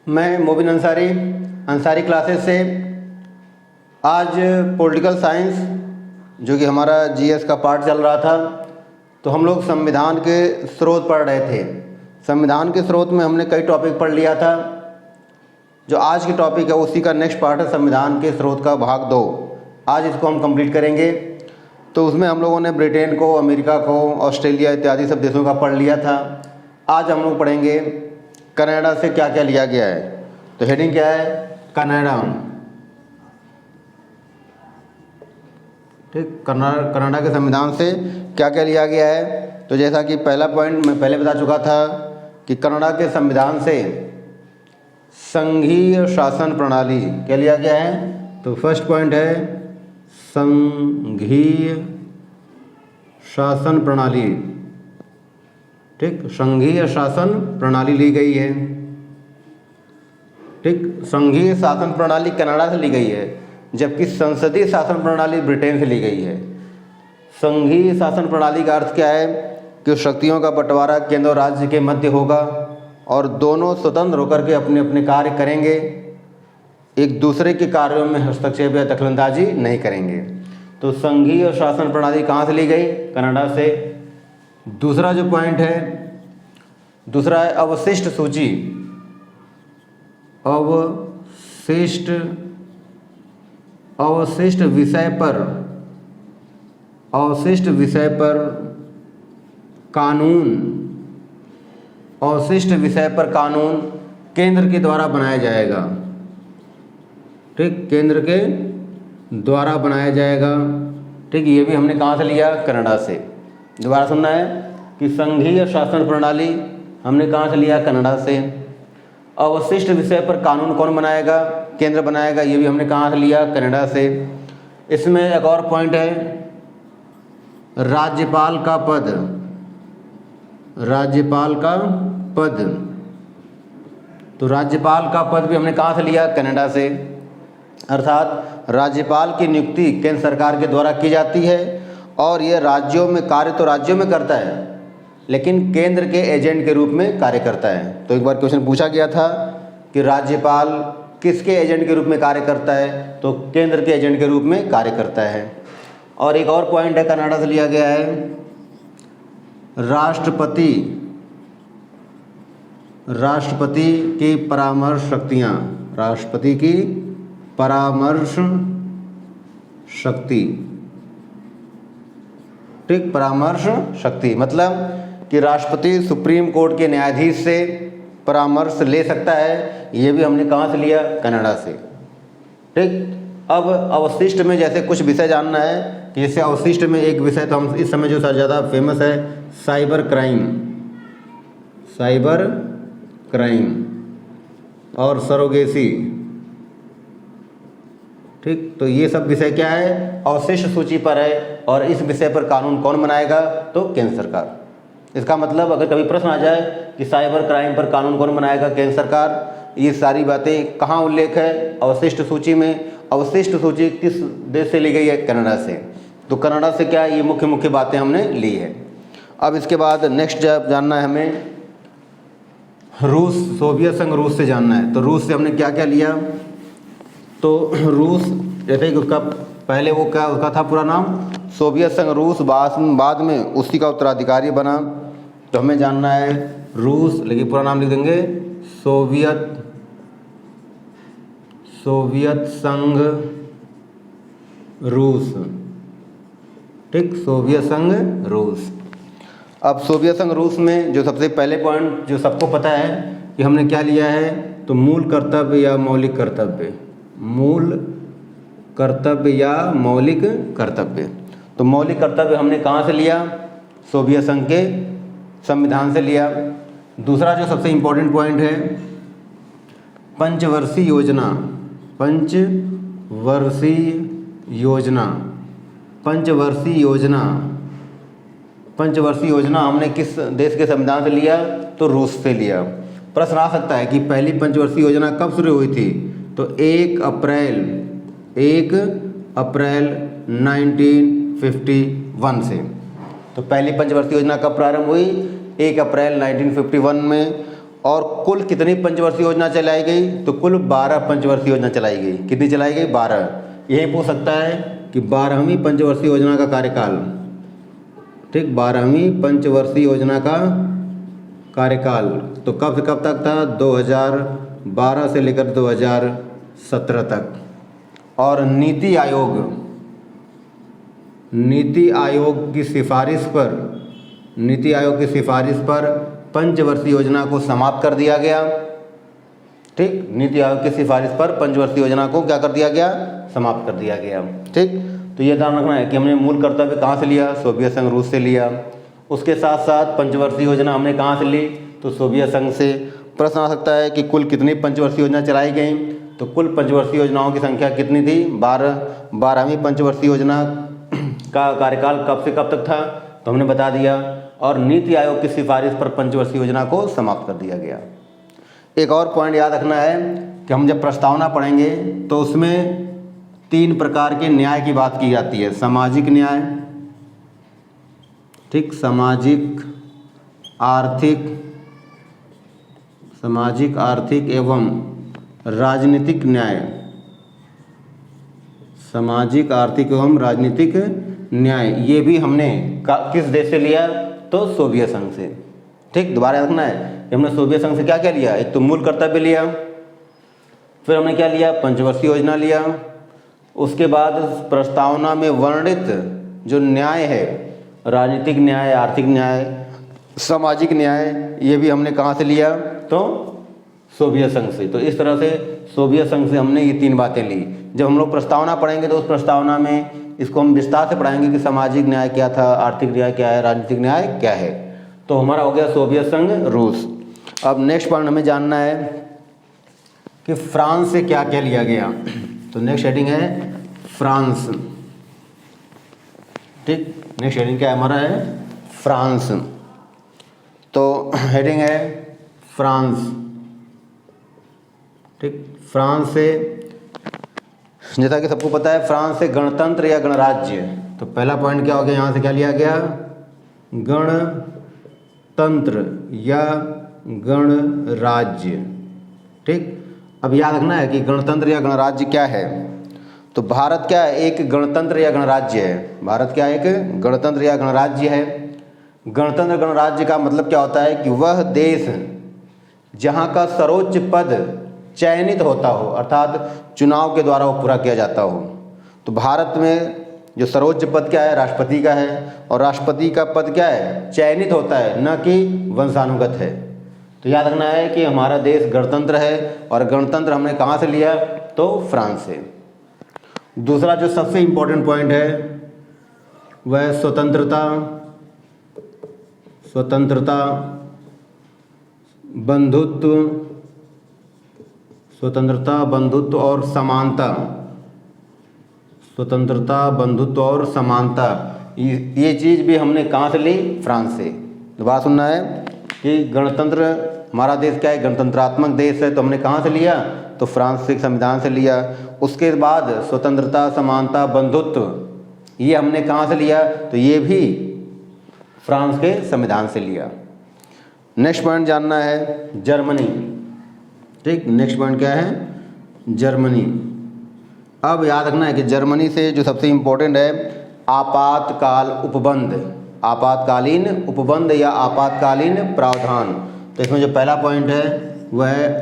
मैं मोबिन अंसारी अंसारी क्लासेस से आज पॉलिटिकल साइंस जो कि हमारा जीएस का पार्ट चल रहा था, तो हम लोग संविधान के स्रोत पढ़ रहे थे। संविधान के स्रोत में हमने कई टॉपिक पढ़ लिया था। जो आज की टॉपिक है उसी का नेक्स्ट पार्ट है संविधान के स्रोत का भाग 2। आज इसको हम कंप्लीट करेंगे। तो उसमें हम लोगों ने ब्रिटेन को, अमेरिका को, ऑस्ट्रेलिया इत्यादि सब देशों का पढ़ लिया था। आज हम लोग पढ़ेंगे कनाडा से क्या क्या लिया गया है। तो हेडिंग क्या है? कनाडा। ठीक, कनाडा के संविधान से क्या क्या लिया गया है। तो जैसा कि पहला पॉइंट मैं पहले बता चुका था कि कनाडा के संविधान से संघीय शासन प्रणाली क्या लिया गया है। तो फर्स्ट पॉइंट है संघीय शासन प्रणाली। ठीक, संघीय शासन प्रणाली ली गई है। ठीक, संघीय शासन प्रणाली कनाडा से ली गई है, जबकि संसदीय शासन प्रणाली ब्रिटेन से ली गई है। संघीय शासन प्रणाली का अर्थ क्या है कि शक्तियों का बंटवारा केंद्र और राज्य के मध्य होगा और दोनों स्वतंत्र होकर के अपने अपने कार्य करेंगे, एक दूसरे के कार्यों में हस्तक्षेप या दखलंदाजी नहीं करेंगे। तो संघीय शासन प्रणाली कहाँ से ली गई? कनाडा से। दूसरा जो पॉइंट है, दूसरा है अवशिष्ट सूची। अवशिष्ट विषय पर कानून। अवशिष्ट विषय पर कानून केंद्र के द्वारा बनाया जाएगा। ठीक, केंद्र के द्वारा बनाया जाएगा। ठीक, ये भी हमने कहाँ से लिया? कनाडा से। दोबारा सुनना है कि संघीय शासन प्रणाली हमने कहाँ से लिया? कनाडा से। अवशिष्ट विषय पर कानून कौन बनाएगा? केंद्र बनाएगा। ये भी हमने कहाँ से लिया? कनाडा से। इसमें एक और पॉइंट है राज्यपाल का पद। राज्यपाल का पद, तो राज्यपाल का पद भी हमने कहाँ से लिया? कनाडा से। अर्थात राज्यपाल की नियुक्ति केंद्र सरकार के द्वारा की जाती है और ये राज्यों में कार्य तो राज्यों में करता है, लेकिन केंद्र के एजेंट के रूप में कार्य करता है। तो एक बार क्वेश्चन पूछा गया था कि राज्यपाल किसके एजेंट के रूप में कार्य करता है? तो केंद्र के एजेंट के रूप में कार्य करता है। और एक और पॉइंट है कनाडा से लिया गया है राष्ट्रपति की परामर्श शक्तियाँ। राष्ट्रपति की परामर्श शक्ति। ठीक, परामर्श शक्ति मतलब कि राष्ट्रपति सुप्रीम कोर्ट के न्यायाधीश से परामर्श ले सकता है। ये भी हमने कहाँ से लिया? कनाडा से। ठीक, अब अवशिष्ट में जैसे कुछ विषय जानना है कि जैसे अवशिष्ट में एक विषय तो हम इस समय जो ज़्यादा फेमस है साइबर क्राइम और सरोगेसी। ठीक, तो ये सब विषय क्या है? अवशिष्ट सूची पर है। और इस विषय पर कानून कौन बनाएगा? तो केंद्र सरकार। इसका मतलब अगर कभी प्रश्न आ जाए कि साइबर क्राइम पर कानून कौन बनाएगा? केंद्र सरकार। ये सारी बातें कहाँ उल्लेख है? अवशिष्ट सूची में। अवशिष्ट सूची किस देश से ली गई है? कनाडा से। तो कनाडा से क्या ये मुख्य बातें हमने ली है। अब इसके बाद नेक्स्ट जब जानना है हमें रूस, सोवियत संघ रूस से जानना है। तो रूस से हमने क्या क्या लिया? तो रूस जैसे कि उसका पहले वो क्या उसका था पूरा नाम सोवियत संघ रूस, बाद में उसी का उत्तराधिकारी बना। तो हमें जानना है रूस, लेकिन पूरा नाम लिख देंगे सोवियत संघ रूस। ठीक, सोवियत संघ रूस। अब सोवियत संघ रूस में जो सबसे पहले पॉइंट जो सबको पता है कि हमने क्या लिया है, तो मूल कर्तव्य या मौलिक कर्तव्य। मूल कर्तव्य या मौलिक कर्तव्य। तो मौलिक कर्तव्य हमने कहाँ से लिया? सोवियत संघ के संविधान से लिया। दूसरा जो सबसे इम्पोर्टेंट पॉइंट है पंचवर्षीय योजना। पंचवर्षीय योजना हमने किस देश के संविधान से लिया? तो रूस से लिया। प्रश्न आ सकता है कि पहली पंचवर्षीय योजना कब शुरू हुई थी? तो 1 अप्रैल 1951 से। तो पहली पंचवर्षीय योजना कब प्रारंभ हुई? 1 अप्रैल 1951 में। और कुल कितनी पंचवर्षीय योजना चलाई गई? तो कुल 12 पंचवर्षीय योजना चलाई गई। कितनी चलाई गई? 12। यही पूछ सकता है कि 12वीं पंचवर्षीय योजना का कार्यकाल, ठीक, 12वीं पंचवर्षीय योजना का कार्यकाल तो कब से कब तक था? 2012 से लेकर 2017 तक। और नीति आयोग की सिफारिश पर पंचवर्षीय योजना को समाप्त कर दिया गया। ठीक, नीति आयोग की सिफारिश पर पंचवर्षीय योजना को क्या कर दिया गया? समाप्त कर दिया गया। ठीक, तो ये ध्यान रखना है कि हमने मूल कर्तव्य कहाँ से लिया? सोवियत संघ रूस से लिया। उसके साथ साथ पंचवर्षीय योजना हमने कहाँ से ली? तो सोवियत संघ से। प्रश्न आ सकता है कि कुल कितनी पंचवर्षीय योजना चलाई गई? तो कुल पंचवर्षीय योजनाओं की संख्या कितनी थी? 12। 12वीं पंचवर्षीय योजना का कार्यकाल कब से कब तक था? तो हमने बता दिया। और नीति आयोग की सिफारिश पर पंचवर्षीय योजना को समाप्त कर दिया गया। एक और पॉइंट याद रखना है कि हम जब प्रस्तावना पढ़ेंगे तो उसमें 3 प्रकार के न्याय की बात की जाती है। सामाजिक न्याय, ठीक, सामाजिक आर्थिक एवं राजनीतिक न्याय। सामाजिक, आर्थिक एवं राजनीतिक न्याय, ये भी हमने किस देश से लिया? तो सोवियत संघ से। ठीक, दोबारा रखना है कि हमने सोवियत संघ से क्या क्या लिया? एक तो मूल कर्तव्य लिया, फिर हमने क्या लिया? पंचवर्षीय योजना लिया। उसके बाद प्रस्तावना में वर्णित जो न्याय है, राजनीतिक न्याय, आर्थिक न्याय, सामाजिक न्याय, ये भी हमने कहाँ से लिया? तो सोवियत संघ से। तो इस तरह से सोवियत संघ से हमने ये 3 बातें ली। जब हम लोग प्रस्तावना पढ़ेंगे तो उस प्रस्तावना में इसको हम विस्तार से पढ़ाएंगे कि सामाजिक न्याय क्या था, आर्थिक न्याय क्या है, राजनीतिक न्याय क्या है। तो हमारा हो गया सोवियत संघ, रूस। अब नेक्स्ट पॉइंट हमें जानना है कि फ्रांस से क्या क्या लिया गया। तो नेक्स्ट हेडिंग है फ्रांस। ठीक, नेक्स्ट हेडिंग क्या हमारा है? फ्रांस। तो हेडिंग है फ्रांस। ठीक, फ्रांस से, जैसा कि सबको पता है, फ्रांस से गणतंत्र या गणराज्य। तो पहला पॉइंट क्या हो गया? यहाँ से क्या लिया गया? गणतंत्र या गणराज्य। ठीक, अब याद रखना है कि गणतंत्र या गणराज्य क्या है। तो भारत क्या है? एक गणतंत्र या गणराज्य है। भारत क्या है? एक गणतंत्र या गणराज्य है। गणतंत्र गणराज्य का मतलब क्या होता है कि वह देश जहाँ का सर्वोच्च पद चयनित होता हो, अर्थात चुनाव के द्वारा वो पूरा किया जाता हो। तो भारत में जो सर्वोच्च पद क्या है? राष्ट्रपति का है। और राष्ट्रपति का पद क्या है? चयनित होता है, न कि वंशानुगत है। तो याद रखना है कि हमारा देश गणतंत्र है, और गणतंत्र हमने कहाँ से लिया? तो फ्रांस से। दूसरा जो सबसे इम्पोर्टेंट पॉइंट है वह स्वतंत्रता, बंधुत्व और समानता। स्वतंत्रता, बंधुत्व और समानता, ये चीज़ भी हमने कहाँ से ली? फ्रांस से। दोबारा सुनना है कि गणतंत्र, हमारा देश क्या है? गणतंत्रात्मक देश है। तो हमने कहाँ से लिया? तो फ्रांस से, संविधान से लिया। उसके बाद स्वतंत्रता, समानता, बंधुत्व, ये हमने कहाँ से लिया? तो ये भी फ्रांस के संविधान से लिया। नेक्स्ट पॉइंट जानना है जर्मनी। ठीक, नेक्स्ट पॉइंट क्या है? जर्मनी। अब याद रखना है कि जर्मनी से जो सबसे इम्पोर्टेंट है आपातकाल उपबंध, आपातकालीन उपबंध या आपातकालीन प्रावधान। तो इसमें जो पहला पॉइंट है वह है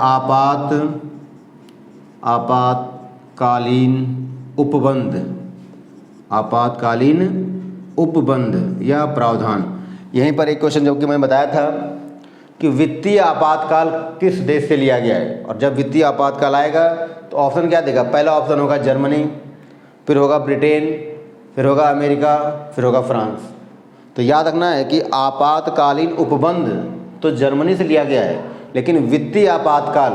आपातकालीन उपबंध या प्रावधान। यहीं पर एक क्वेश्चन जो कि मैंने बताया था कि वित्तीय आपातकाल किस देश से लिया गया है। और जब वित्तीय आपातकाल आएगा तो ऑप्शन क्या देगा? पहला ऑप्शन होगा जर्मनी, फिर होगा ब्रिटेन, फिर होगा अमेरिका, फिर होगा फ्रांस। तो याद रखना है कि आपातकालीन उपबंध तो जर्मनी से लिया गया है, लेकिन वित्तीय आपातकाल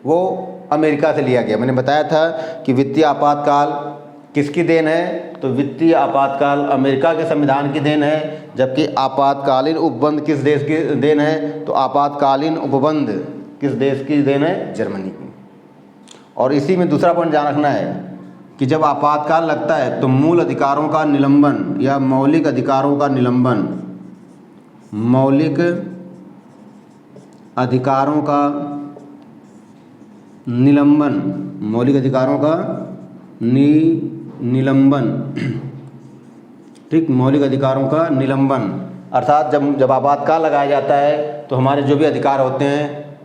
वो अमेरिका से लिया गया। मैंने बताया था कि वित्तीय आपातकाल किसकी देन है? तो वित्तीय आपातकाल अमेरिका के संविधान की देन है, जबकि आपातकालीन उपबंध किस देश की देन है? तो आपातकालीन उपबंध किस देश की देन है? जर्मनी की। और इसी में दूसरा पॉइंट ध्यान रखना है कि जब आपातकाल लगता है तो मूल अधिकारों का निलंबन या मौलिक अधिकारों का निलंबन, मौलिक अधिकारों का निलंबन, मौलिक अधिकारों का निलंबन, ठीक, मौलिक अधिकारों का निलंबन अर्थात जब आपातकाल लगाया जाता है तो हमारे जो भी अधिकार होते हैं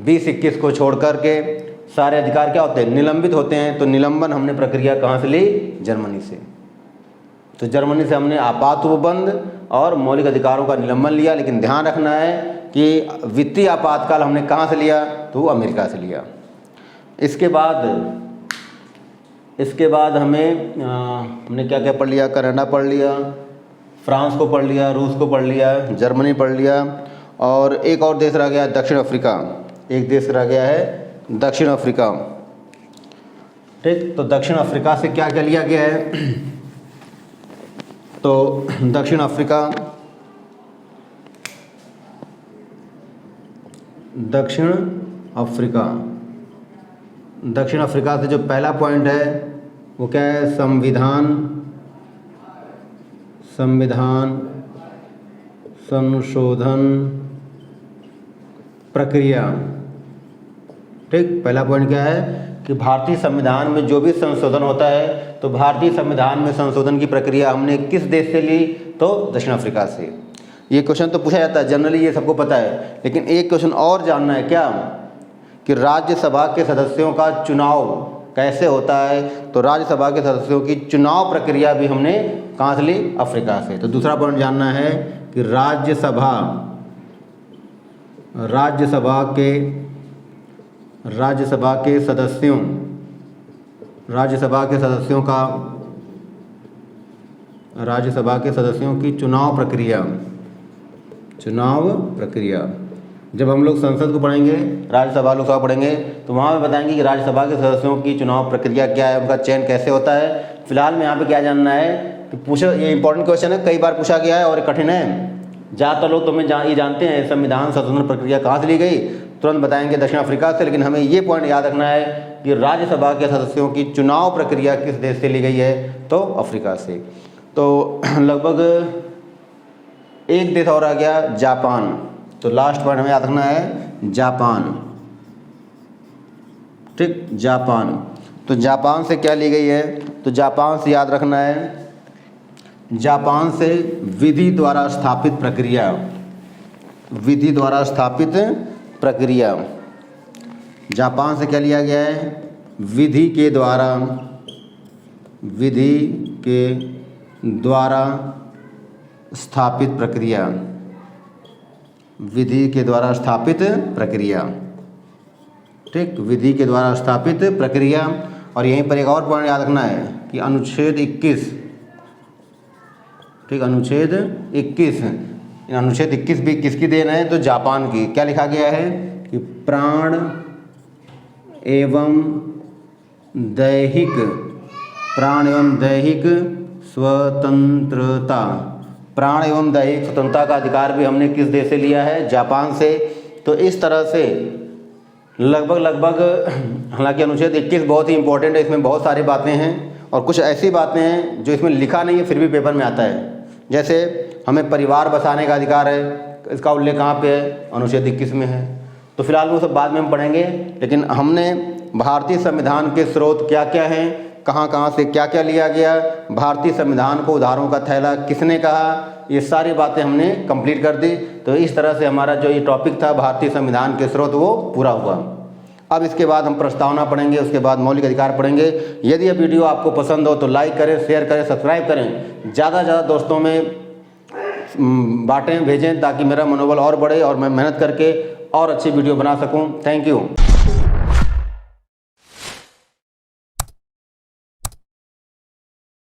20-21 को छोड़ कर के सारे अधिकार क्या होते हैं, निलंबित होते हैं। तो निलंबन हमने प्रक्रिया कहाँ से ली, जर्मनी से। तो जर्मनी से हमने आपात उपबंध और मौलिक अधिकारों का निलंबन लिया। लेकिन ध्यान रखना है कि वित्तीय आपातकाल हमने कहाँ से लिया, तो वो अमेरिका से लिया। इसके बाद हमने क्या क्या पढ़ लिया, कनाडा पढ़ लिया, फ्रांस को पढ़ लिया, रूस को पढ़ लिया, जर्मनी पढ़ लिया, और एक और देश रह गया दक्षिण अफ्रीका। एक देश रह गया है दक्षिण अफ्रीका, ठीक। तो दक्षिण अफ्रीका से क्या क्या लिया गया है, तो दक्षिण अफ्रीका से जो पहला पॉइंट है वो क्या है, संविधान संशोधन प्रक्रिया, ठीक। पहला पॉइंट क्या है कि भारतीय संविधान में जो भी संशोधन होता है तो भारतीय संविधान में संशोधन की प्रक्रिया हमने किस देश से ली, तो दक्षिण अफ्रीका से। ये क्वेश्चन तो पूछा जाता है जनरली, ये सबको पता है, लेकिन एक क्वेश्चन और जानना है क्या, कि राज्यसभा के सदस्यों का चुनाव कैसे होता है। तो राज्यसभा के सदस्यों की चुनाव प्रक्रिया भी हमने कहाँ से ली, अफ्रीका से। तो दूसरा पॉइंट जानना है कि राज्यसभा के सदस्यों की चुनाव प्रक्रिया। जब हम लोग संसद को पढ़ेंगे, राज्यसभा लोकसभा पढ़ेंगे, तो वहाँ पे बताएंगे कि राज्यसभा के सदस्यों की चुनाव प्रक्रिया क्या है, उनका चयन कैसे होता है। फिलहाल में यहाँ पे क्या जानना है कि ये इंपॉर्टेंट क्वेश्चन है, कई बार पूछा गया है और कठिन है। ज़्यादातर लोग तो हमें ये जानते हैं संविधान संशोधन प्रक्रिया कहाँ से ली गई, तुरंत बताएंगे दक्षिण अफ्रीका से। लेकिन हमें ये पॉइंट याद रखना है कि राज्यसभा के सदस्यों की चुनाव प्रक्रिया किस देश से ली गई है, तो अफ्रीका से। तो लगभग एक देश और आ गया, जापान। तो लास्ट पॉइंट हमें याद रखना है जापान, ठीक, जापान। तो जापान से क्या ली गई है, तो जापान से याद रखना है, जापान से विधि द्वारा स्थापित प्रक्रिया, जापान से क्या लिया गया है, विधि के द्वारा स्थापित प्रक्रिया, ठीक, विधि के द्वारा स्थापित प्रक्रिया। और यहीं पर एक और पॉइंट याद रखना है कि अनुच्छेद 21, ठीक, अनुच्छेद 21 भी किसकी देन है, तो जापान की। क्या लिखा गया है कि प्राण एवं दैहिक स्वतंत्रता, प्राण एवं दैहिक स्वतंत्रता का अधिकार भी हमने किस देश से लिया है, जापान से। तो इस तरह से लगभग हालांकि अनुच्छेद 21 बहुत ही इंपॉर्टेंट है, इसमें बहुत सारी बातें हैं और कुछ ऐसी बातें हैं जो इसमें लिखा नहीं है फिर भी पेपर में आता है। जैसे हमें परिवार बसाने का अधिकार है, इसका उल्लेख कहाँ पे है, अनुच्छेद 21 में है। तो फिलहाल वो सब बाद में हम पढ़ेंगे, लेकिन हमने भारतीय संविधान के स्रोत क्या क्या हैं, कहाँ से क्या क्या लिया गया, भारतीय संविधान को उधारों का थैला किसने कहा, ये सारी बातें हमने कंप्लीट कर दी। तो इस तरह से हमारा जो ये टॉपिक था भारतीय संविधान के स्रोत वो पूरा हुआ। अब इसके बाद हम प्रस्तावना पढ़ेंगे, उसके बाद मौलिक अधिकार पढ़ेंगे। यदि ये वीडियो आपको पसंद हो तो लाइक करें, शेयर करें, सब्सक्राइब करें, ज़्यादा से ज़्यादा दोस्तों में बाँटें, भेजें, ताकि मेरा मनोबल और बढ़े और मैं मेहनत करके और अच्छी वीडियो बना सकूँ। Thank you.